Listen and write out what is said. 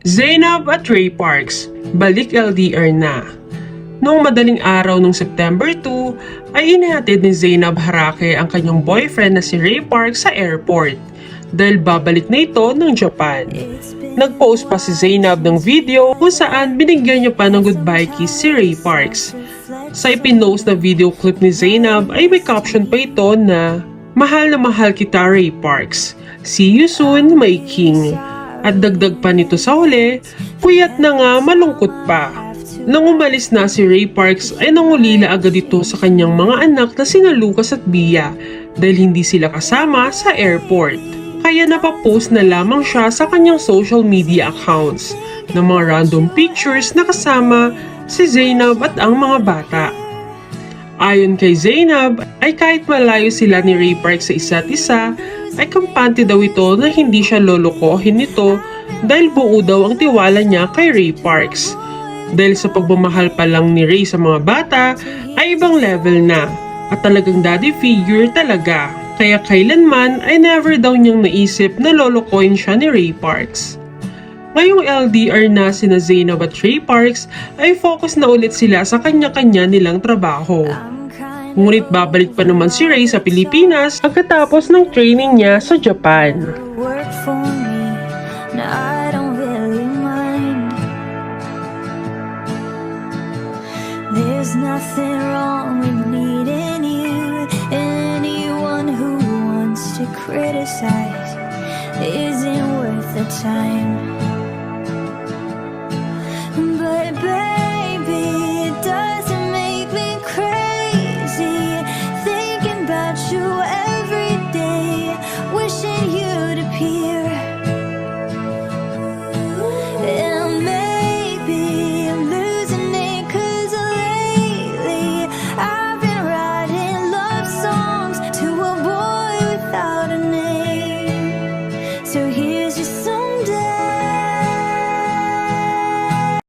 Zainab at Ray Parks, balik LDR na. Noong madaling araw ng September 2, ay inihatid ni Zainab Harake ang kanyang boyfriend na si Ray Parks sa airport dahil babalik na ito ng Japan. Nag-post pa si Zainab ng video kung saan binigyan niya pa ng goodbye kiss si Ray Parks. Sa ipinost na video clip ni Zainab ay may caption pa ito na "Mahal na mahal kita Ray Parks. See you soon, my king." At dagdag pa nito sa huli, "Puyat na nga, malungkot pa." Nang umalis na si Ray Parks ay nangulila agad ito sa kanyang mga anak na sina Lucas at Bia dahil hindi sila kasama sa airport. Kaya napapost na lamang siya sa kanyang social media accounts ng mga random pictures na kasama si Zainab at ang mga bata. Ayon kay Zainab ay kahit malayo sila ni Ray Parks sa isa't isa, ay kampante daw ito na hindi siya lolokohin nito dahil buo daw ang tiwala niya kay Ray Parks. Dahil sa pagmamahal pa lang ni Ray sa mga bata ay ibang level na at talagang daddy figure talaga. Kaya kailanman ay never daw niyang naisip na lolokohin siya ni Ray Parks. Ngayong LDR na sina Zainab at Ray Parks ay focus na ulit sila sa kanya-kanya nilang trabaho. Ngunit babalik pa naman si Ray sa Pilipinas pagkatapos ng training niya sa Japan. Work for me, now I don't really mind. There's nothing wrong with needing you. Anyone who wants to criticize isn't worth the time. But baby, it doesn't make me crazy thinking about you every day, wishing you'd appear. And maybe I'm losing it 'cause lately I've been writing love songs to a boy without a name. So here's your song.